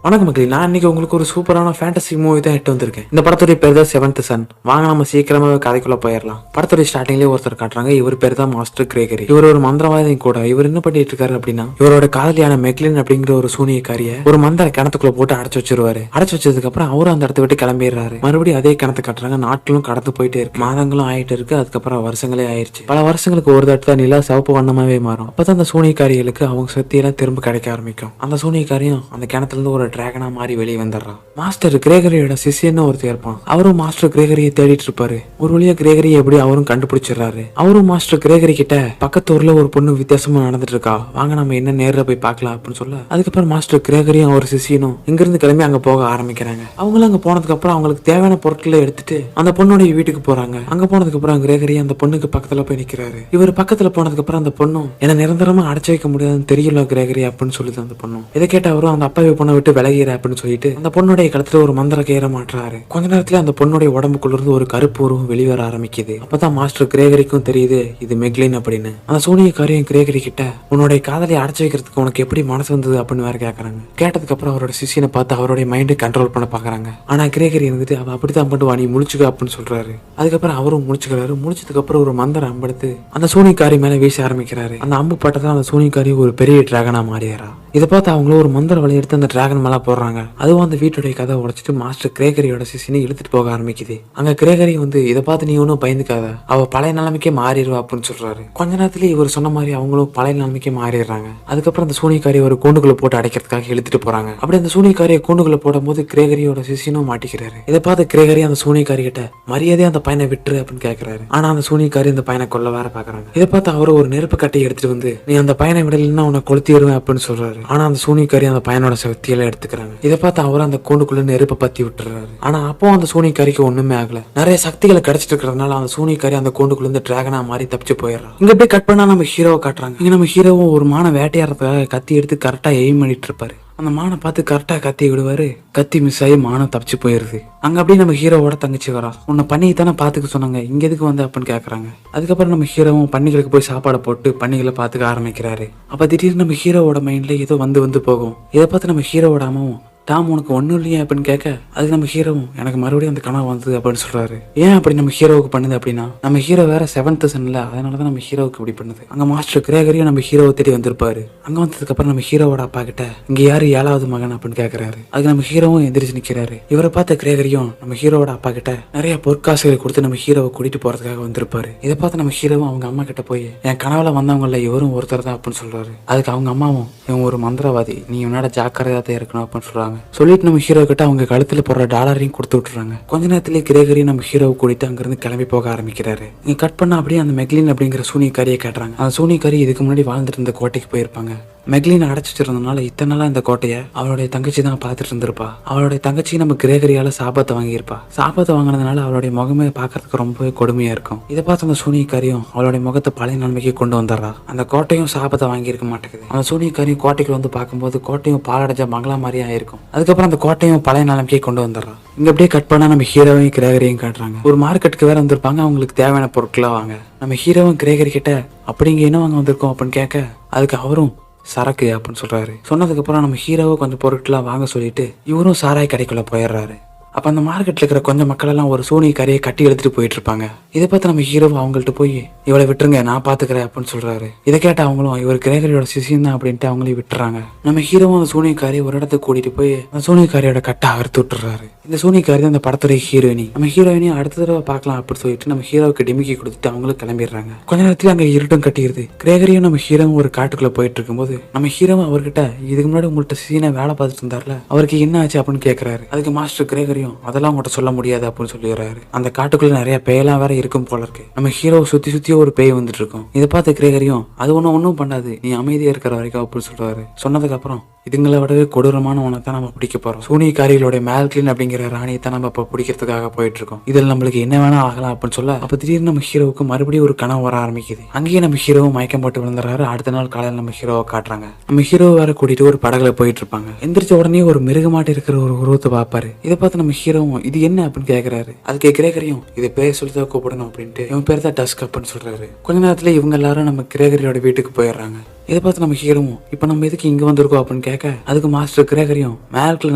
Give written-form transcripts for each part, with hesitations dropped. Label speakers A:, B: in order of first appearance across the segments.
A: வணக்கம் மக்களே, நான் இன்னைக்கு உங்களுக்கு ஒரு சூப்பரான ஃபேண்டசி மூவி தான் எட்டு வந்திருக்கேன். இந்த படத்துடைய பேர் தான் செவன்த் சன். வாங்க நம்ம சீக்கிரமாவே கதைக்குள்ள போயிடலாம். படத்துடைய ஸ்டார்டிங்லேயே ஒருத்தர் காட்டுறாங்க. இவர் பேர் தான் மாஸ்டர் கிரேகரி. இவர் ஒரு மந்திரவாதி கூட. இவர் என்ன பண்ணிட்டு இருக்காரு அப்படின்னா, இவரோட காதலியான மெக்லின் அப்படிங்கிற ஒரு சூனியக்காரிய ஒரு மந்திர கிணத்துக்குள்ள போட்டு அடைச்சு வச்சிருவாரு. அடைச்சு வச்சதுக்கு அப்புறம் அவரும் அந்த இடத்த விட்டு கிளம்பிடுறாரு. மறுபடியும் அதே கிணத்து காட்டுறாங்க. நாட்களும் கடந்து போயிட்டே இருக்கு, மாதங்களும் ஆயிட்டு இருக்கு. அதுக்கப்புறம் வருஷங்களே ஆயிடுச்சு. பல வருஷங்களுக்கு ஒரு தடவை நிலா சிவப்பு வண்ணமாவே மாறும். அப்பதான் அந்த சூனியக்காரிகளுக்கு அவங்க சக்தியெல்லாம் திரும்ப கிடைக்க ஆரம்பிக்கும். அந்த சூனியக்காரியும் அந்த கிணத்துல இருந்து ஒரு டிராகனா மாதிரி வெளியே வந்துடுறான். மாஸ்டர் கிரேகரியோட சிஷியன்னு ஒருத்தர் இருப்பான். அவரும் மாஸ்டர் கிரேகரியை தேடிட்டு இருப்பாரு. ஒரு வழியா கிரேகரியை எப்படி அவரும் கண்டுபிடிச்சிடறாரு. அவரும் மாஸ்டர் கிரேகரி கிட்ட பக்கத்து ஊர்ல ஒரு பொண்ணு வித்தியாசமா நடந்துட்டு இருக்கா, வாங்க நம்ம என்ன நேர்ல போய் பார்க்கலாம் அப்படின்னு சொல்ல, அதுக்கப்புறம் மாஸ்டர் கிரேகரியும் ஒரு சிஷியனும் இங்கிருந்து கிளம்பி அங்க போக ஆரம்பிக்கிறாங்க. அவங்களும் அங்க போனதுக்கு அப்புறம் அவங்களுக்கு தேவையான பொருட்களை எடுத்துட்டு அந்த பொண்ணுடைய வீட்டுக்கு போறாங்க. அங்க போனதுக்கு அப்புறம் கிரேகரி அந்த பொண்ணுக்கு பக்கத்துல போய் நிக்கிறாரு. இவர் பக்கத்துல போனதுக்கு அப்புறம் அந்த பொண்ணும் என்ன நிரந்தரமா அடைச்சு வைக்க முடியாதுன்னு தெரியல கிரேகரி அப்படின்னு சொல்லுது அந்த பொண்ணும். இதை கேட்ட அவரும் அந்த அப்பாவை பொண்ணை விட்டு விலகிற அப்படின்னு சொல்லிட்டு அந்த பொண்ணுடைய கழுத்துல ஒரு மந்திர கயிறை மாட்டுறாரு. கொஞ்ச நேரத்துல அந்த பொண்ணுடைய உடம்புக்குள்ள இருந்து ஒரு கருப்பு உருவம் வெளிவர ஆரம்பிக்குது. அப்பதான் மாஸ்டர் கிரேகரிக்கும் தெரியுது இது மெக்லின் அப்படின்னு. அந்த சூனியக்காரியும் கிரேகரி கிட்ட உன்னுடைய காதலை அடைச்சு வைக்கிறதுக்கு உனக்கு எப்படி மனசு வந்தது அப்படின்னு வேற கேட்கறாங்க. கேட்டதுக்கு அப்புறம் அவரோட சிஷியனை பார்த்து அவருடைய மைண்டை கண்ட்ரோல் பண்ண பாக்குறாங்க. ஆனா கிரேகரி இருந்துட்டு அவ அப்படித்தான் பண்ணுவா, நீ முழிச்சுக்க அப்படின்னு சொல்றாரு. அதுக்கப்புறம் அவரும் முழிச்சுக்கிறாரு. முழிச்சதுக்கு அப்புறம் ஒரு மந்திர அம்பெடுத்து அந்த சூனியக்காரி மேல வீச ஆரம்பிக்கிறாரு. அந்த அம்பு பட்டதான் அந்த சூனியக்காரி ஒரு பெரிய டிராகனா மாறியாரா. இதை பார்த்து அவங்களும் ஒரு மந்திர வழி எடுத்து அந்த டிராகன் மேல போடுறாங்க. அதுவும் அந்த வீட்டுடைய கதை உடைச்சிட்டு மாஸ்டர் கிரேகரியோட சிசினை இழுத்துட்டு போக ஆரம்பிக்குது. அங்க கிரேகரி வந்து இதை பார்த்து நீ ஒன்னும் பயந்துக்காத, அவ பழைய நிலைமைக்கே மாறிடுவா அப்படின்னு சொல்றாரு. கொஞ்ச நேரத்திலேயே இவர் சொன்ன மாதிரி அவங்களும் பழைய நிலைமைக்கே மாறிடுறாங்க. அதுக்கப்புறம் அந்த சூனியக்காரி ஒரு கூண்டுக்குள்ள போட்டு அடைக்கிறதுக்காக இழுத்துட்டு போறாங்க. அப்படி அந்த சூனியக்காரியை கூண்டுக்குள்ள போடும் போது கிரேகரியோட சிசினும் மாட்டிக்கிறாரு. இதை பார்த்து கிரேகரி அந்த சூனியக்காரி கிட்ட மரியாதையா அந்த பையனை விட்டுரு அப்படின்னு கேட்கிறாரு. ஆனா அந்த சூனியக்காரி அந்த பையனை கொல்ல வேற பாக்குறாங்க. இதை பார்த்து அவரு ஒரு நெருப்பு கட்டையை எடுத்துட்டு வந்து நீ அந்த பையனை விடலன்னா உன்னை கொளுத்தி வருவேன் அப்படின்னு சொல்றாரு. ஆனா அந்த சூனியக்காரி அந்த பையனோட சக்தியெல்லாம் எடுத்துக்கிறாங்க. இதை பார்த்து அவரும் அந்த கூண்டுக்குள்ள நெருப்பை பத்தி விட்டுறாரு. ஆனா அப்போ அந்த சூனியக்காரிக்கு ஒண்ணுமே ஆகல. நிறைய சக்திகளை கிடைச்சிட்டு இருக்கிறதுனால அந்த சூனியக்காரி அந்த கூண்டுக்குள்ள இருந்து டிராகனா மாதிரி தப்பிச்சு போயிடுறான். இங்க அப்படியே கட் பண்ணா நம்ம ஹீரோவை காட்டுறாங்க. இங்க நம்ம ஹீரோவும் ஒரு மான வேட்டையாடுறதுக்காக கத்தி எடுத்து கரெக்டா எய்ம் பண்ணிட்டு இருப்பாரு. அந்த மானை பார்த்து கரெக்டா கத்தி விடுவாரு. கத்தி மிஸ் ஆகி மானம் தப்பிச்சு போயிருது. அங்க அப்படியே நம்ம ஹீரோவோட தங்கச்சி வரா. உன்னை பண்ணிக்கு தானே பாத்துக்க சொன்னாங்க, இங்க எதுக்கு வந்து அப்படின்னு கேக்குறாங்க. அதுக்கப்புறம் நம்ம ஹீரோவும் பன்னிகளுக்கு போய் சாப்பாடை போட்டு பன்னிகளை பாத்துக்க ஆரம்பிக்கிறாரு. அப்ப திடீர்னு நம்ம ஹீரோவோட மைண்ட்ல ஏதோ வந்து போகும். இதை பார்த்து நம்ம ஹீரோவோட அம்மாவும் டாம் உனக்கு ஒன்றும் இல்லையா அப்படின்னு கேட்க, அதுக்கு நம்ம ஹீரோவும் எனக்கு மறுபடியும் அந்த கனவு வந்தது அப்படின்னு சொல்றாரு. ஏன் அப்படி நம்ம ஹீரோவுக்கு பண்ணுது அப்படின்னா, நம்ம ஹீரோ வேற செவன்த் சன்ல, அதனாலதான் நம்ம ஹீரோவுக்கு இப்படி பண்ணுது. அங்க மாஸ்டர் கிரேகரியும் நம்ம ஹீரோவை தேடி வந்திருப்பாரு. அங்க வந்ததுக்கு அப்புறம் நம்ம ஹீரோவோட அப்பா கிட்ட இங்க யாரு 7வது மகன் அப்படின்னு கேட்கறாரு. அதுக்கு நம்ம ஹீரோவும் எந்திரிச்சு நிக்கிறாரு. இவரை பார்த்த கிரேகரியும் நம்ம ஹீரோவோட அப்பா கிட்ட நிறைய பொற்காசுகளை கொடுத்து நம்ம ஹீரோவை கூட்டிட்டு போறதுக்காக வந்திருப்பாரு. இதை பார்த்து நம்ம ஹீரோவும் அவங்க அம்மா கிட்ட போய் என் கனவுல வந்தவங்கள இவரும் ஒருத்தர் தான் அப்படின்னு சொல்றாரு. அதுக்கு அவங்க அம்மாவும் இவன் ஒரு மந்திரவாதி, நீ இவனோட ஜாக்கிரதையா தான் இருக்கணும் அப்படின்னு சொல்றாங்க. சொல்லிட்டு நம்ம ஹீரோ கிட்ட அவங்க கழுத்துல போடுற டாலரையும் கொடுத்து விட்டுறாங்க. கொஞ்ச நேரத்திலேயே கிரேகரி நம்ம ஹீரோவை கூட்டிட்டு அங்கிருந்து கிளம்பி போக ஆரம்பிக்கிறாரு. இங்க கட் பண்ணா அப்படியே அந்த மெக்லின் அப்படிங்கிற சூனியக்காரியை காட்டுறாங்க. அந்த சூனியக்காரி இதுக்கு முன்னாடி வாழ்ந்துட்டு இருந்த கோட்டைக்கு போயிருப்பாங்க. மெக்லின் அடைச்சிருந்தனால இத்தனை நாளா இந்த கோட்டையை அவளுடைய தங்கச்சி தான் பார்த்துட்டு இருந்திருப்பா. அவளுடைய தங்கச்சி நம்ம கிரேகரியால சாபத்தை வாங்கியிருப்பா. சாபத்தை வாங்கினதுனால அவளுடைய முகமே பார்க்கறதுக்கு ரொம்பவே கொடுமையா இருக்கும். இதை பார்த்து அந்த சூனியக்காரியும் அவளுடைய முகத்தை பழைய நிலைமைக்கு கொண்டு வந்துடுறா. அந்த கோட்டையும் சாபத்தை வாங்கியிருக்க மாட்டேங்குது. அந்த சூனியக்காரியும் கோட்டைக்கு வந்து பார்க்கும்போது கோட்டையும் பாலடைஞ்ச மங்களா மாதிரியா இருக்கும். அதுக்கப்புறம் அந்த கோட்டையும் பழைய நிலைமைக்கு கொண்டு வந்துடுறா. இங்க அப்படியே கட் பண்ணா நம்ம ஹீரோவையும் கிரேகரியும் காட்டுறாங்க. ஒரு மார்க்கெட்டுக்கு வேற வந்திருப்பாங்க. அவங்களுக்கு தேவையான பொருட்களா வாங்க. நம்ம ஹீரோவும் கிரேகரி கிட்ட அப்படிங்க என்ன வாங்க வந்திருக்கோம் அப்படின்னு கேட்க, அதுக்கு அவரும் சரக்கு அப்படின்னு சொல்றாரு. சொன்னதுக்கு அப்புறம் நம்ம ஹீரோவை கொஞ்சம் பொருட்களாக வாங்க சொல்லிட்டு இவரும் சாராய் கடைக்குள்ள போயிடுறாரு. அப்ப அந்த மார்க்கெட்ல இருக்கிற கொஞ்சம் மக்கள் எல்லாம் ஒரு சூனியக்காரியை கட்டி எடுத்துட்டு போயிட்டு இருப்பாங்க. இதை பார்த்து நம்ம ஹீரோ அவங்கள்ட்ட போய் இவளை விட்டுருங்க நான் பாத்துக்கிறேன் அப்படின்னு சொல்றாரு. இதை கேட்ட அவங்களும் இவர் கிரேகரியோட சிசியம் தான் அப்படின்ட்டு அவங்களையும் விட்டுறாங்க. நம்ம ஹீரோவும் அந்த சூனியக்காரியை ஒரு இடத்துக்கு கூட்டிட்டு போய் அந்த சூனியக்காரியோட கட்டை அறுத்து விட்டுறாரு. இந்த சூனியக்காரி தான் அந்த படத்துடைய ஹீரோயினி. நம்ம ஹீரோயினியும் அடுத்த தடவை பார்க்கலாம் அப்படின்னு சொல்லிட்டு நம்ம ஹீரோவுக்கு டிமிக்கி கொடுத்துட்டு அவங்களும் கிளம்பிடுறாங்க. கொஞ்ச நேரத்துல அங்க இருட்டும் கட்டிடுது. கிரேகரியும் நம்ம ஹீரோவும் ஒரு காட்டுக்குள்ள போயிட்டு இருக்கும்போது நம்ம ஹீரோவும் அவர்கிட்ட இதுக்கு முன்னாடி உங்கள்கிட்ட சீனை வேலை பார்த்துட்டு இருந்தாருல, அவருக்கு என்ன ஆச்சு அப்படின்னு கேட்கிறாரு. அதுக்கு மாஸ்டர் கிரேகரி அதெல்லாம் உங்கள்கிட்ட சொல்ல முடியாது அப்படின்னு சொல்லிடுறாரு. அந்த காட்டுக்குள்ள நிறைய பேயெல்லாம் வேற இருக்கும் போல இருக்கு. நம்ம ஹீரோ சுத்தி ஒரு பேய் வந்துட்டு இருக்கோம். இதை பார்த்து கிரேகரியும் அது ஒன்னும் பண்ணாது, நீ அமைதியா இருக்கிற வரைக்கும் அப்படின்னு சொல்றாரு. சொன்னதுக்கு அப்புறம் இதுங்களை விடவே கொடூரமான உனக்கு தான் நம்ம பிடிக்க போறோம். சூனியக்காரிகளோட மேல்கிளின் அப்படிங்கிற ராணியை தான் நம்ம இப்ப பிடிக்கிறதுக்காக போயிட்டு இருக்கோம். இதில் நம்மளுக்கு என்ன வேணா ஆகலாம் அப்படின்னு சொல்ல, அப்ப திடீர்னு நம்ம ஹீரோவுக்கு மறுபடியும் ஒரு கனவு வர ஆரம்பிக்குது. அங்கேயே நம்ம ஹீரோவும் மயக்கம் போட்டு விழுந்துறாரு. அடுத்த நாள் காலையில் நம்ம ஹீரோவை காட்டுறாங்க. நம்ம ஹீரோவை வேற கூட்டிட்டு ஒரு படகுல போயிட்டு இருப்பாங்க. எந்திரிச்ச உடனே ஒரு மிருகமாட்டு இருக்கிற ஒரு உருவத்தை பார்ப்பாரு. இதை பார்த்து நம்ம ஹீரோவும் இது என்ன அப்படின்னு கேட்கிறாரு. அதுக்கு கிரேகரியும் இதை பேர் சொல்லிதான் கூப்பிடணும் அப்படின்ட்டு இவன் பேர் தான் டஸ்க் அப்படின்னு சொல்றாரு. கொஞ்ச நேரத்துல இவங்க எல்லாரும் நம்ம கிரேகரியோட வீட்டுக்கு போயிடுறாங்க. இதை பார்த்து நம்ம ஹீரோவும் இப்போ நம்ம எதுக்கு இங்க வந்திருக்கோம் அப்படின்னு கேட்க அதுக்கு மாஸ்டர் கிரேகரியும் மேல்கில்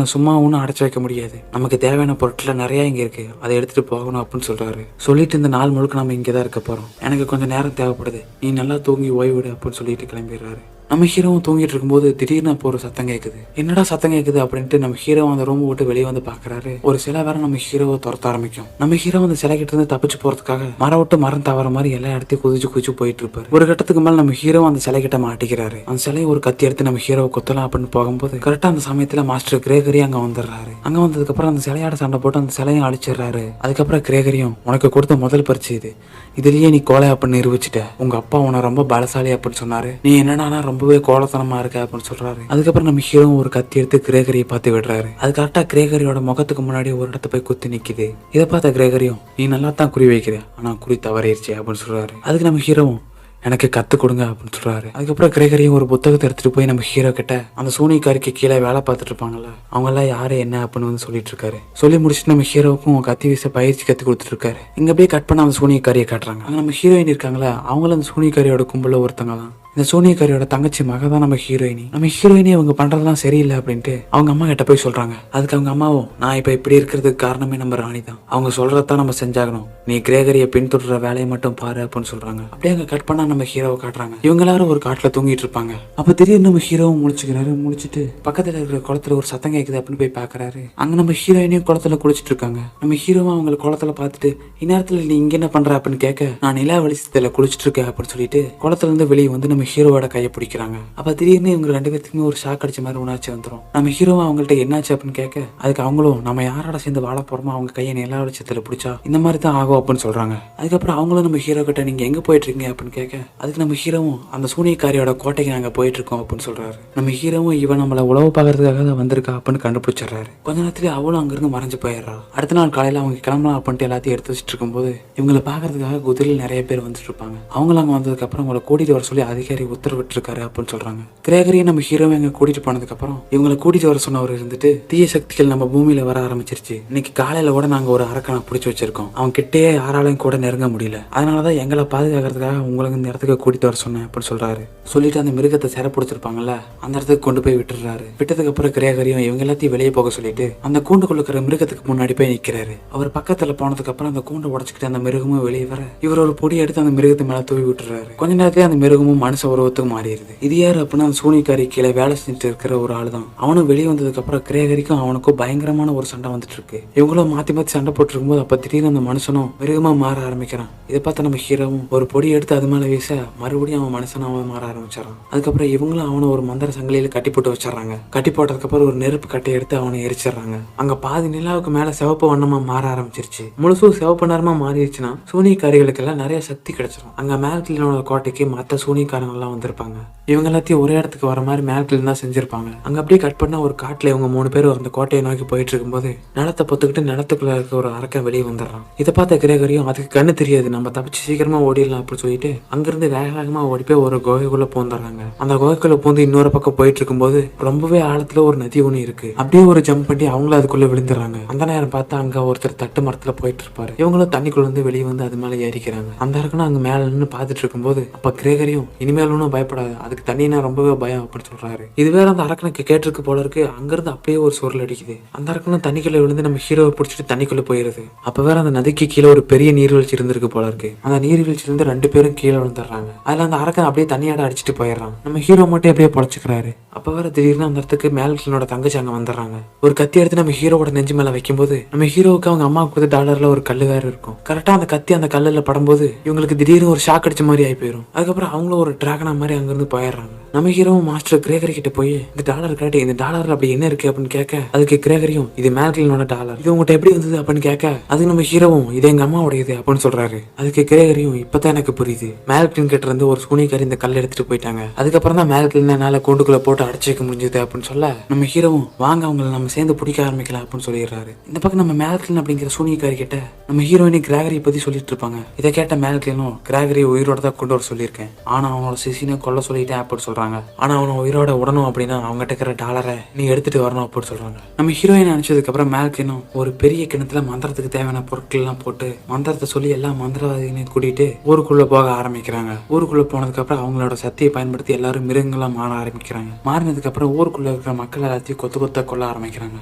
A: நான் சும்மா ஒன்றும் அடைச்சு வைக்க முடியாது, நமக்கு தேவையான பொருட்கள் நிறைய இங்க இருக்கு, அதை எடுத்துட்டு போகணும் அப்படின்னு சொல்றாரு. சொல்லிட்டு இந்த நாள் முழுக்க நம்ம இங்கே தான் இருக்க போறோம், எனக்கு கொஞ்சம் நேரம் தேவைப்படுது, நீ நல்லா தூங்கி ஓய்விடு அப்படின்னு சொல்லிட்டு கிளம்பிடுறாரு. நம்ம ஹீரோவும் தூங்கிட்டு இருக்கும்போது திடீர்னு அப்போ ஒரு சத்தம் கேட்குது. என்னடா சத்தம் கேட்குது அப்படின்ட்டு நம்ம ஹீரோ அந்த ரூம் விட்டு வெளியே வந்து பாக்குறாரு. ஒரு சிலை வேற நம்ம ஹீரோவை துரத்த ஆரம்பிக்கும். நம்ம ஹீரோ அந்த சிலை கிட்ட இருந்து தப்பிச்சு போறதுக்காக மரம் விட்டு மரம் தவற மாதிரி எல்லா இடத்தையும் குதிச்சு போயிட்டு இருப்பாரு. ஒரு கட்டத்துக்கு மேல நம்ம ஹீரோ அந்த சிலை கிட்ட மாட்டிக்கிறாரு. அந்த சிலையை ஒரு கத்தி எடுத்து நம்ம ஹீரோவை கொத்தலாம் அப்படின்னு போகும்போது கரெக்டா அந்த சமயத்துல மாஸ்டர் கிரேகரி அங்க வந்துடுறாரு. அங்க வந்ததுக்கு அப்புறம் அந்த சிலையாட சண்டை போட்டு அந்த சிலையும் அழிச்சிடுறாரு. அதுக்கப்புறம் கிரேகரியும் உனக்கு கொடுத்த முதல் பரிசு இதுலயே நீ கோலை அப்படின்னு நிரூபிச்சுட்ட, உங்க அப்பா உன ரொம்ப பலசாலி அப்படின்னு சொன்னாரு, நீ என்னன்னா ரொம்பவே கோலத்தனமா இருக்க அப்படின்னு சொல்றாரு. அதுக்கப்புறம் நம்ம ஹீரோ ஒரு கத்தி எடுத்து கிரேகரியை பார்த்து விடுறாரு. அது கரெக்டா கிரேகரியோட முகத்துக்கு முன்னாடி ஒரு இடத்த போய் குத்தி நிக்குது. இதை பார்த்த கிரேகரியும் நீ நல்லா தான் குறி வைக்கிற, ஆனா குறி தவறிடுச்சு அப்படின்னு சொல்றாரு. அதுக்கு நம்ம ஹீரோவும் எனக்கு கத்து கொடுங்க அப்படின்னு சொல்றாரு. அதுக்கப்புறம் கிரேகரியும் ஒரு புத்தகத்தை எடுத்துட்டு போய் நம்ம ஹீரோ கிட்ட அந்த சூனிக்காரிக்கு கீழே வேலை பார்த்துட்டு இருப்பாங்கல்ல அவங்க எல்லாம் யாரு என்ன அப்படின்னு வந்து சொல்லிட்டு இருக்காரு. சொல்லி முடிச்சுட்டு நம்ம ஹீரோவுக்கும் கத்தி வீச பயிற்சி கத்து கொடுத்துட்டு இருக்காரு. இங்க அப்படியே கட் பண்ண அந்த சூனியக்காரியை காட்டுறாங்க. அங்க நம்ம ஹீரோயின் இருக்காங்களா அவங்களும் அந்த சூனியக்காரியோட கும்பல ஒருத்தங்க தான். இந்த சோனியக்காரியோட தங்கச்சி மக தான் நம்ம ஹீரோயினி. நம்ம ஹீரோயினி அவங்க பண்றதெல்லாம் சரியில்லை அப்படின்ட்டு அவங்க அம்மா கிட்ட போய் சொல்றாங்க. அதுக்கு அவங்க அம்மாவும் நான் இப்ப இப்படி இருக்கிறதுக்கு காரணமே நம்ம ராணி தான், அவங்க சொல்றதான் நம்ம செஞ்சாகணும், நீ கிரேகரியை பின்தொடர வேலையை மட்டும் பாரு அப்படின்னு சொல்றாங்க. அப்படியே அங்க கட் பண்ணா நம்ம ஹீரோவை காட்டுறாங்க. இவங்க எல்லாரும் ஒரு காட்டுல தூங்கிட்டு இருப்பாங்க. அப்ப திடீர்னு நம்ம ஹீரோவும் முழிச்சுக்கிறாரு. முழிச்சிட்டு பக்கத்துல இருக்கிற குளத்துல ஒரு சத்தம் கேட்குது அப்படின்னு போய் பாக்குறாரு. அங்க நம்ம ஹீரோயினையும் குளத்துல குளிச்சிட்டு இருக்காங்க. நம்ம ஹீரோவும் அவங்க குளத்துல பார்த்துட்டு இந்நேரத்துல நீ இங்க என்ன பண்ற அப்படின்னு கேட்க நான் நிலா வெளிச்சத்துல குளிச்சிட்டு இருக்கேன் அப்படின்னு சொல்லிட்டு குளத்துல இருந்து வெளியே வந்து நம்ம ஹீரோவோட கையை பிடிக்கிறாங்க. அப்ப திடீர்னு இவங்க ரெண்டு பேருக்குமே ஒரு ஷாக் அடிச்ச மாதிரி உணர்ச்சி வந்துடும். நம்ம ஹீரோவா அவங்கள்ட்ட என்னாச்சு அப்படின்னு கேட்க அதுக்கு அவங்களும் நம்ம யாரோட சேர்ந்து வாழ போறோமோ அவங்க கையை நிலா வெளிச்சத்துல பிடிச்சா இந்த மாதிரி தான் ஆகும் அப்படின்னு சொல்றாங்க. அதுக்கப்புறம் அவங்களும் நம்ம ஹீரோ கிட்ட நீங்க எங்க போயிட்டு இருக்கீங்க அப்படின்னு கேட்க அதுக்கு நம்ம ஹீரோவும் அந்த சூனியக்காரியோட கோட்டைக்கு நாங்க போயிட்டு இருக்கோம் அப்படின்னு சொல்றாரு. நம்ம ஹீரோவும் இவன் நம்மள உழவு பார்க்கறதுக்காக தான் வந்திருக்கா அப்படின்னு கண்டுபிடிச்சிடுறாரு. கொஞ்ச நேரத்துல அவளும் அங்கிருந்து மறைஞ்சு போயிடுறா. அடுத்த நாள் காலையில அவங்க கிளம்பலாம் அப்படின்ட்டு எல்லாத்தையும் எடுத்து வச்சுட்டு இருக்கும்போது இவங்களை பாக்குறதுக்காக குதிரையில் நிறைய பேர் வந்துட்டு இருப்பாங்க. அவங்களும் அங்க வந்ததுக்கு அப்புறம் உங்களை கூட்டிட்டு வர சொல்லி அதிகாரி உத்தரவிட்டு இருக்காரு அப்படின்னு சொல்றாங்க. கிரேகரியை நம்ம ஹீரோவை எங்க கூட்டிட்டு போனதுக்கு அப்புறம் இவங்களை கூட்டிட்டு வர சொன்னவர் இருந்துட்டு தீய சக்திகள் நம்ம பூமியில வர ஆரம்பிச்சிருச்சு, இன்னைக்கு காலையில கூட நாங்க ஒரு அரக்கனை பிடிச்சி வச்சிருக்கோம், அவன் கிட்டேயே யாராலையும் கூட நெருங்க முடியல, அதனாலதான் எங்களை பாதுகாக்கிறதுக்காக உங்களுக்கு இந்த இடத்துக்கு கூட்டிட்டு வர சொன்னேன் அப்படின்னு சொல்றாரு. சொல்லிட்டு அந்த மிருகத்தை சிறை பிடிச்சிருப்பாங்கல்ல அந்த இடத்துக்கு கொண்டு போய் விட்டுறாரு. விட்டதுக்கு அப்புறம் கிரேகரியும் இவங்க எல்லாத்தையும் வெளியே போக சொல்லிட்டு அந்த கூண்டுக்குள்ள இருக்கிற மிருகத்துக்கு முன்னாடி போய் நிக்கிறாரு. அவர் பக்கத்துல போனதுக்கு அப்புறம் அந்த கூண்டை உடச்சுக்கிட்டு அந்த மிருகமும் வெளியே வர இவர் ஒரு பொடி எடுத்து அந்த மிருகத்தை மேல தூவி விட்டுறாரு. கொஞ்ச நேரத்துல அந்த மிருகமும் மனுஷ உருவத்துக்கு மாறிடுது. இது யாரு அப்படின்னா அந்த சூனியக்காரி கீழே வேலை செஞ்சுட்டு இருக்கிற ஒரு ஆள் தான். அவனும் வெளியே வந்ததுக்கு அப்புறம் கிரேகரிக்கும் அவனுக்கும் பயங்கரமான ஒரு சண்டை வந்துட்டு இருக்கு. இவங்களும் மாத்தி மாத்தி சண்டை போட்டு இருக்கும்போது அப்ப திடீர்னு அந்த மனுஷனும் மிருகமா மாற ஆரம்பிக்கிறான். இதை பார்த்து நம்ம ஹீரோவும் ஒரு பொடி எடுத்து அது மேல வீச மறுபடியும் அவன் மனுஷனாக மாற ஆரம்பிச்சாரான். அதுக்கப்புறம் இவங்களும் அவனை ஒரு மந்திர சங்கிலியில கட்டி போட்டு வச்சிடறாங்க. கட்டி போட்டதுக்கு அப்புறம் ஒரு நெருப்பு கட்டையை எடுத்து அவனை எரிச்சிடறாங்க. அங்க பாதி நிலாவுக்கு மேல சிவப்பு வண்ணமா மாற ஆரம்பிச்சிருச்சு. முழுசும் சிவப்பு நிறமா மாறிடுச்சுன்னா சூனியக்காரிகளுக்கு எல்லாம் நிறைய சக்தி கிடைச்சிடும். அங்க மேல்கிளோட கோட்டைக்கு மற்ற சூனியக்காரங்க எல்லாம் வந்திருப்பாங்க. இவங்க எல்லாத்தையும் ஒரே இடத்துக்கு வர மாதிரி மேல்கிளன் தான் செஞ்சிருப்பாங்க. அங்க அப்படியே கட் பண்ண ஒரு காட்டுல இவங்க 3 பேர் அந்த கோட்டையை நோக்கி போயிட்டு இருக்கும்போது நிலத்தை பொத்துக்கிட்டு நிலத்துக்குள்ள இருக்க ஒரு அரக்கன் வெளியே வந்துடுறான். இதை பார்த்த கிரேகரியும் அதுக்கு கண்ணு தெரியாது, நம்ம தப்பிச்சு சீக்கிரமா ஓடிடலாம் அப்படின்னு சொல்லிட்டு அங்கிருந்து வேக வேகமா ஓடி போய் ஒரு குகைக்குள்ள பூந்துடுறாங்க. அந்த குகைக்குள்ள பூந்து இன்னொரு பக்கம் போயிட்டு இருக்கும்போது ரொம்பவே ஆழத்துல ஒரு நதி ஒண்ணு இருக்கு. அப்படியே ஒரு ஜம்ப் பண்ணி அவங்களும் அதுக்குள்ள விழுந்துடுறாங்க. அந்த நேரம் பார்த்தா அங்க ஒருத்தர் தட்டு மரத்துல போயிட்டு இருப்பாரு. இவங்களும் தண்ணிக்குள்ள இருந்து வெளியே வந்து அது மேல ஏறிக்கிறாங்க. அந்த அரக்கனும் அங்க மேல நின்று பாத்துட்டு இருக்கும்போது அப்ப கிரேகரியும் இனிமேல் ஒன்னும் பயப்படாது, அதுக்கு தண்ணினா ரொம்பவே பயம் அப்படின்னு சொல்றாரு. இது வேற அந்த அரக்கனுக்கு கேட்டிருக்கு போல இருக்கு. அங்கிருந்து அப்படியே ஒரு சுருள் அடிக்குது. அந்த அரக்கனும் தண்ணிக்குள்ள விழுந்து நம்ம ஹீரோவை பிடிச்சிட்டு தண்ணிக்குள்ள போயிருது. அப்ப வேற அந்த நதிக்கு கீழே ஒரு பெரிய நீர்வீழ்ச்சி இருந்திருக்கு போல இருக்கு. அந்த நீர்வீழ்ச்சியில இருந்து 2 பேரும் கீழே விழுந்துடுறாங்க. அதுல அந்த அரக்கன் அப்படியே தண்ணியாட அடிச்சுட்டு போயிடுறான். நம்ம ஹீரோ மட்டும் அப்படியே பொழைச்சுக்கிறாரு. அப்ப வேற திடீர்னு அந்த இடத்துக்கு மேல்கிளனோட தங்கச்சி அங்க வந்துடுறாங்க. ஒரு கத்தி எடுத்து நம்ம ஹீரோவோட நெஞ்சு மேல வைக்கும்போது நம்ம ஹீரோவுக்கு அவங்க அம்மா கொடுத்த டாலர்ல ஒரு கல்லு வேற இருக்கும். கரெக்டா அந்த கத்தி அந்த கல்லுல படும்போது இவங்களுக்கு திடீர்னு ஒரு ஷாக் அடிச்ச மாதிரி ஆகி போயிடும். அதுக்கப்புறம் அவங்களும் ஒரு டிராகனா மாதிரி அங்கிருந்து போயிடுறாங்க. நம்ம ஹீரோவும் மாஸ்டர் கிரேகரி கிட்ட போய் இந்த டாலர் கேட்டு இந்த டாலர்ல அப்படி என்ன இருக்கு அப்படின்னு கேட்க அதுக்கு கிரேகரியும் இது மேல்கிளனோட டாலர், இது உங்ககிட்ட எப்படி வந்தது அப்படின்னு கேட்க அதுக்கு நம்ம ஹீரோவும் இது எங்க அம்மா உடையது அப்படின்னு சொல்றாரு. அதுக்கு கிரேகரியும் இப்பதான் எனக்கு புரியுது, மேல்கிளன் கிட்ட இருந்து ஒரு சூனியக்காரி இந்த கல் எடுத்துட்டு போயிட்டாங்க, அதுக்கப்புறம் தான் மேல்கிளனால கூண்டுக்குள்ள போட்டு அடைச்சு வைக்க முடிஞ்சது அப்படின்னு சொல்ல நம்ம ஹீரோவும் வாங்க அவங்களை நம்ம சேர்ந்து பிடிக்க ஆரம்பிக்கலாம் அப்படின்னு சொல்லிடுறாரு. இந்த பக்கம் நம்ம மேல்கிளன் அப்படிங்கிற சூனியக்காரி கிட்ட நம்ம ஹீரோயினி கிராகரி பத்தி சொல்லிட்டு இருப்பாங்க. இதை கேட்ட மேல்கிளனும் கிராகரி உயிரோட தான் கொண்டு வர சொல்லியிருக்கேன், ஆனா அவனோட சிசினை கொல்ல சொல்லிட்டேன் அப்படின்னு சொல்றாரு. சொல்றாங்க. ஆனா அவனை உயிரோட விடணும் அப்படின்னா அவங்ககிட்ட இருக்கிற டாலரை நீ எடுத்துட்டு வரணும் அப்படின்னு சொல்றாங்க. நம்ம ஹீரோயின் நினைச்சதுக்கு அப்புறம் மேல்கினும் ஒரு பெரிய கிணத்துல மந்திரத்துக்கு தேவையான பொருட்கள் எல்லாம் போட்டு மந்திரத்தை சொல்லி எல்லா மந்திரவாதிகளையும் கூட்டிட்டு ஊருக்குள்ள போக ஆரம்பிக்கிறாங்க. ஊருக்குள்ள போனதுக்கு அப்புறம் அவங்களோட சக்தியை பயன்படுத்தி எல்லாரும் மிருகங்களா மாற ஆரம்பிக்கிறாங்க. மாறினதுக்கு அப்புறம் ஊருக்குள்ள இருக்கிற மக்கள் எல்லாத்தையும் கொத்து கொத்த கொள்ள ஆரம்பிக்கிறாங்க.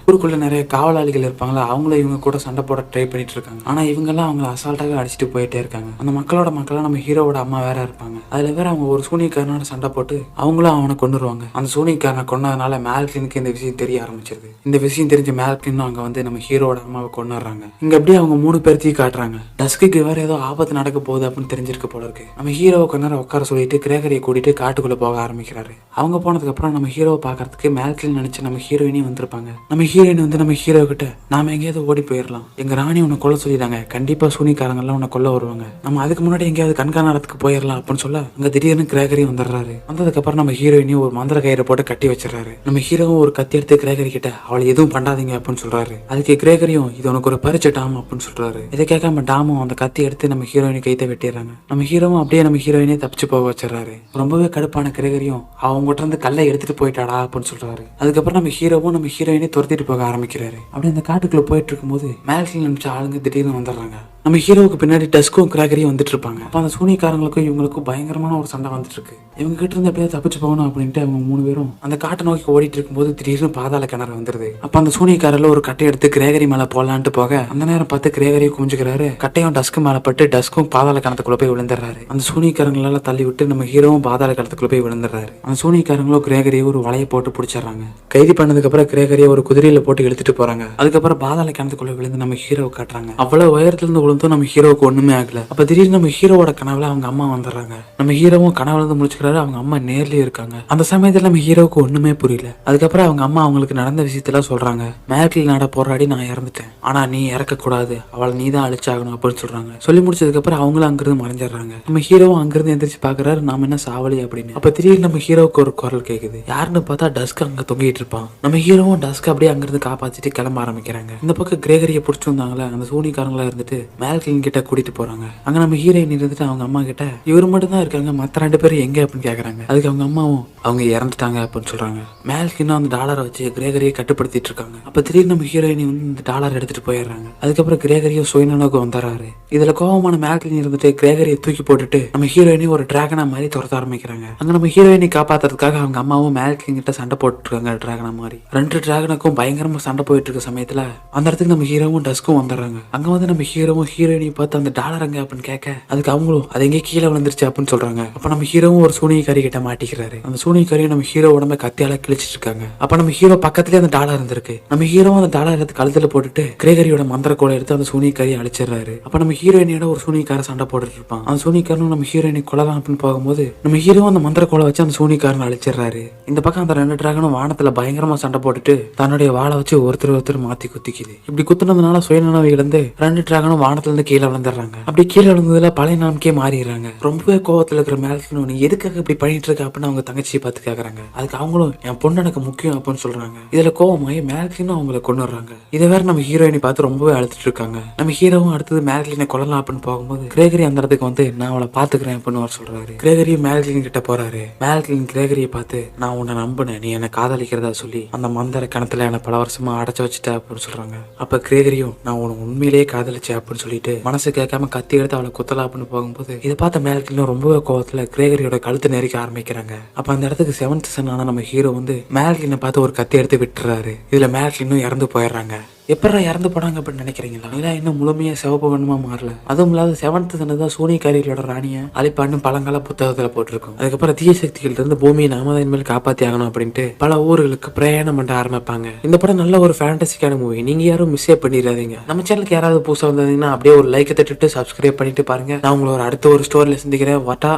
A: ஊருக்குள்ள நிறைய காவலாளிகள் இருப்பாங்களா, அவங்களும் இவங்க கூட சண்டை போட ட்ரை பண்ணிட்டு இருக்காங்க. ஆனா இவங்க எல்லாம் அவங்களை அசால்ட்டாக அடிச்சுட்டு போயிட்டே இருக்காங்க. அந்த மக்களா நம்ம ஹீரோவோட அம்மா வேற இருப்பாங்க. அதுல வேற அவங்க ஒரு சூனியக்காரனோட சண்டை போட்டு அவங்களும் அவனை கொண்டுருவாங்க. அந்த சூனியக்காரனை கொன்னதுனால மேல்கினுக்கு இந்த விஷயம் தெரிய ஆரம்பிச்சிருது. இந்த விஷயம் தெரிஞ்ச மேல்கின் அங்க வந்து நம்ம ஹீரோட அம்மாவை கொண்டுறாங்க. இங்க அப்படியே அவங்க 3 பேர்த்தையும் காட்டுறாங்க. டஸ்க்கு வேற ஏதோ ஆபத்து நடக்க போகுது அப்படின்னு தெரிஞ்சிருக்க போல இருக்கு. நம்ம ஹீரோவை கொஞ்ச நேரம் உட்கார சொல்லிட்டு கிரேகரியை கூட்டிட்டு காட்டுக்குள்ள போக ஆரம்பிக்கிறாரு. அவங்க போனதுக்கு அப்புறம் நம்ம ஹீரோவை பாக்குறதுக்கு மேல்கின் நினைச்சு நம்ம ஹீரோயினையும் வந்திருப்பாங்க. நம்ம ஹீரோயின் வந்து நம்ம ஹீரோ கிட்ட நாம எங்கேயாவது ஓடி போயிடலாம், எங்க ராணி உன்னை கொல்ல சொல்லிட்டாங்க, கண்டிப்பா சூனிக்காரங்க எல்லாம் உன்னை கொல்ல வருவாங்க, நம்ம அதுக்கு முன்னாடி எங்கேயாவது கண்காணத்துக்கு போயிடலாம் அப்படின்னு சொல்ல அங்க திடீர்னு கிரேகரி வந்துடுறாரு. வந்ததுக்கு அப்புறம் நம்ம ஹீரோயினையும் ஒரு மந்திர கயிறை போட்டு கட்டி வச்சிடறாரு. நம்ம ஹீரோவும் ஒரு கத்தி எடுத்து கிரேகரி கிட்ட அவளை எதுவும் பண்ணாதீங்க அப்படின்னு சொல்றாரு. அதுக்கு கிரேகரியும் இது உனக்கு ஒரு பரிச்சை டாம் அப்படின்னு சொல்றாரு. இதை கேட்காம டாமும் அந்த கத்தி எடுத்து நம்ம ஹீரோயினை கைத்தை வெட்டிடுறாங்க. நம்ம ஹீரோவும் அப்படியே நம்ம ஹீரோயினே தப்பிச்சு போக வச்சிடறாரு. ரொம்பவே கடுப்பான கிரேகரியும் அவங்ககிட்ட இருந்து கல்லை எடுத்துட்டு போயிட்டாடா அப்படின்னு சொல்றாரு. அதுக்கப்புறம் நம்ம ஹீரோவும் நம்ம ஹீரோயினை துரத்திட்டு போக ஆரம்பிக்கிறாரு. அப்படி அந்த காட்டுக்குள்ள போயிட்டு இருக்கும்போது மேல்கில் நினைச்ச ஆளுங்க திடீர்னு வந்துடுறாங்க. நம்ம ஹீரோவுக்கு பின்னாடி டஸ்க்கும் கிராகரியும் வந்துட்டு இருப்பாங்க. அப்போ அந்த சூனியக்காரங்களுக்கும் இவங்களுக்கும் பயங்கரமான ஒரு சண்டை வந்துட்டு இருக்கு. இவங்க கிட்ட இருந்து எப்படியாவது தப்பிச்சு போகணும் அப்படின்ட்டு அவங்க 3 பேரும் அந்த காட்டை நோக்கி ஓடிட்டு இருக்கும்போது திடீர்னு பாதாள கிணறு வந்துருது. அப்ப அந்த சூனியக்காரில் ஒரு கட்டை எடுத்து கிரேகரி மேல போலான்ட்டு போக அந்த நேரம் பார்த்து கிரேகரியும் குஞ்சுக்கிறாரு. கட்டையும் டஸ்க்கு மேல பட்டு டஸ்க்கும் பாதாள கிணத்துக்குள்ள போய் விழுந்துடுறாரு. அந்த சூனியக்காரங்களால தள்ளி விட்டு நம்ம ஹீரோவும் பாதாள கிணத்துக்குள்ள போய் விழுந்துடுறாரு. அந்த சூனியக்காரங்களும் கிரேகரியை ஒரு வலையை போட்டு பிடிச்சிடறாங்க. கைது பண்ணதுக்கு அப்புறம் கிரேகரியை ஒரு குதிரையில போட்டு இழுத்துட்டு போறாங்க. அதுக்கப்புறம் பாதாள கிணத்துக்குள்ள விழுந்து நம்ம ஹீரோவை காட்டுறாங்க. அவ்வளவு உயரத்துல இருந்து விழுந்தும் நம்ம ஹீரோவுக்கு ஒண்ணுமே ஆகல. அப்ப திடீர்னு நம்ம ஹீரோவோட கனவுல அவங்க அம்மா வந்துடுறாங்க. நம்ம ஹீரோவும் கனவுல இருந்து முடிச்சுக்கிறாரு. அவங்க அம்மா நேர்லயே இருக்காங்க. அந்த சமயத்துல நம்ம ஹீரோவுக்கு ஒண்ணுமே புரியல. அதுக்கப்புறம் அவங்க அம்மா அவங்களுக்கு நடந்த விஷயத்தெல்லாம் சொல்றாங்க. மேற்கில் நட போராடி நான் இறந்துட்டேன், ஆனா நீ இறக்க கூடாது, அவளை நீ தான் அழிச்சாகணும் அப்படின்னு சொல்றாங்க. சொல்லி முடிச்சதுக்கு அப்புறம் அவங்களும் அங்கிருந்து மறைஞ்சிடறாங்க. நம்ம ஹீரோவும் அங்கிருந்து எந்திரிச்சு பாக்குறாரு, நாம என்ன சாவலி அப்படின்னு. அப்ப திடீர்னு நம்ம ஹீரோவுக்கு ஒரு குரல் கேக்குது. யாருன்னு பார்த்தா டஸ்க் அங்க தொங்கிட்டு இருப்பான். நம்ம ஹீரோவும் டஸ்க் அப்படியே அங்கிருந்து காப்பாத்திட்டு கிளம்ப ஆரம்பிக்கிறாங்க. இந்த பக்கம் கிரேகரியை பிடிச்சி வந்தாங்களே அந்த சூனிக்காரங்களா இருந்துட்டு மேல்கின் கிட்ட கூட்டிட்டு போறாங்க. அங்க நம்ம ஹீரோயின் இருந்துட்டு அவங்க அம்மா கிட்ட இவர் மட்டும் தான் இருக்காங்க, மத்த 2 பேரும் எங்க அப்படின்னு கேக்குறாங்க. அதுக்கு அவங்க அம்மாவும் அவங்க இறந்துட்டாங்க அப்படின்னு சொல்றாங்க. மேல்கின் அந்த டாலரை வச்சு கிரேகரியை கட்டுப்படுத்திட்டு இருக்காங்க. அப்ப திடீர்னு நம்ம ஹீரோயின் வந்து இந்த டாலர் எடுத்துட்டு போயிடுறாங்க. அதுக்கப்புறம் கிரேகரியும் சுயநனவுக்கு வந்துடுறாரு. இதுல கோபமான மேல்கின் இருந்துட்டு கிரேகரியை தூக்கி போட்டுட்டு நம்ம ஹீரோயினி ஒரு டிராகனா மாதிரி துரத்த ஆரம்பிக்கிறாங்க. அங்க நம்ம ஹீரோயினை காப்பாத்துறதுக்காக அவங்க அம்மாவும் மேல்கின் கிட்ட சண்டை போட்டு இருக்காங்க. டிராகனா மாதிரி 2 டிராகனுக்கும் பயங்கரமா சண்டை போயிட்டு இருக்க சமயத்துல அந்த இடத்துக்கு நம்ம ஹீரோவும் டஸ்க்கும் வந்துடுறாங்க. அங்க வந்து நம்ம ஹீரோவும் ஹீரோயினை பார்த்து அந்த டாலர் அங்க அப்படின்னு கேட்க அதுக்கு அவங்களும் அது எங்கே கீழே விழுந்துருச்சு அப்படின்னு சொல்றாங்க. அப்ப நம்ம ஹீரோவும் ஒரு சூனியக்காரி கிட்ட மாட்டிக்கிறாரு. அந்த சூனியக்காரியும் நம்ம ஹீரோ உடம்பை கத்தியால கிழிச்சிட்டு இருக்காங்க. அப்ப நம்ம ஹீரோ பக்கத்துலயே அந்த டாலர் இருந்திருக்கு. நம்ம ஹீரோவும் அந்த டாலர் எடுத்து கழுத்துல போட்டுட்டு கிரேகரியோட மந்திர கோலை எடுத்து அந்த சூனியக்காரியை அழிச்சிடுறாரு. அப்ப நம்ம ஹீரோயினியோட ஒரு சூனியக்கார சண்டை போட்டுட்டு இருப்பான். அந்த சூனியக்காரனும் நம்ம ஹீரோயினை கொல்லலாம் அப்படின்னு போகும்போது நம்ம ஹீரோ அந்த மந்திர கோலை வச்சு அந்த சூனியக்காரனை அழிச்சிடுறாரு. இந்த பக்கம் அந்த 2 டிராகனும் வானத்துல பயங்கரமா சண்டை போட்டுட்டு தன்னுடைய வாழை வச்சு ஒருத்தர் மாத்தி குத்திக்குது. இப்படி குத்துனதுனால சுயநனவை இழந்து 2 டிராகனும் வானத்துல இருந்து கீழே விழுந்துடுறாங்க. அப்படி கீழே விழுந்ததுல பழைய நாமக்கே மாறிடுறாங்க. ரொம்பவே கோவத்துல இருக்கிற மேல்கின் நீ எதுக்காக இப்படி பண்ணிட்டு இருக்க அப்படின்னு அவங்க தங்கச்சியை பார்த்து கேக்குறாங்க. அதுக்கு அவங்களும் என் பொண்ணு எனக்கு முக்கியம் அப்படின்னு சொல்றாங்க. இதுல கோவமாயி மேல்கினும் அவங்களை கொண்டுறாங்க. இதை வேற நம்ம ஹீரோயினை பார்த்து ரொம்பவே அழுத்துட்டு இருக்காங்க. நம்ம ஹீரோவும் அடுத்தது மேல்கினை கொல்லலாம் அப்படின்னு போகும்போது கிரேகரி அந்த இடத்துக்கு வந்து நான் அவளை பாத்துக்கிறேன் அப்படின்னு அவர் சொல்றாரு. கிரேகரி மேல்கின் கிட்ட போறாரு. மேல்கின் கிரேகரியை பார்த்து நான் உன்னை நம்பினேன், நீ என்னை காதலிக்கிறதா சொல்லி அந்த மந்திர கிணத்துல என்ன பல வருஷமா அடைச்சு வச்சுட்ட அப்படின்னு சொல்றாங்க. அப்ப கிரேகரியும் நான் உன்னை உண்மையிலேயே காதலிச்சேன் அப்படின்னு சொல்லிட்டு மனசு கேட்காம கத்தி எடுத்து அவளை குத்தலாம் அப்படின்னு போகும்போது இதை பார்த்த மேல்கினும் ரொம்பவே கோவத்துல கிரேகரியோட கழுத்தை நெரிக்க ஆரம்பிக்கிறாங்க. அப்ப அந்த இடத்துக்கு 7th சன் ஆன நம்ம ஹீரோ வந்து மேல்கினை பார்த்து ஒரு கத்தி எடுத்து விட்டுறாரு. இதுல மேல்கினும் இறந்து போயிடுறாங்க. எப்படா இறந்து போனாங்க அப்படின்னு நினைக்கிறீங்களா? இல்ல இன்னும் முழுமையா சிவப்பு வண்ணமா மாறல. அதுவும் இல்லாத 7th சன் தான் சூனியக்காரிகளோட ராணிய அழிப்பான்னு பழங்கால புத்தகத்துல போட்டிருக்கும். அதுக்கப்புறம் தீய சக்திகள் இருந்து பூமியை நாம தான் இனிமேல் காப்பாத்தி ஆகணும் அப்படின்ட்டு பல ஊர்களுக்கு பிரயாணம் பண்ண ஆரம்பிப்பாங்க. இந்த படம் நல்ல ஒரு ஃபேண்டசிக்கான மூவி. நீங்க யாரும் மிஸ்ஸே பண்ணிடாதீங்க. நம்ம சேனலுக்கு யாராவது புதுசா வந்தீங்கன்னா அப்படியே ஒரு லைக் தட்டிட்டு சப்ஸ்கிரைப் பண்ணிட்டு பாருங்க. நான் உங்களை அடுத்த ஒரு ஸ்டோரியில சந்திக்கிறேன். வாட்டா.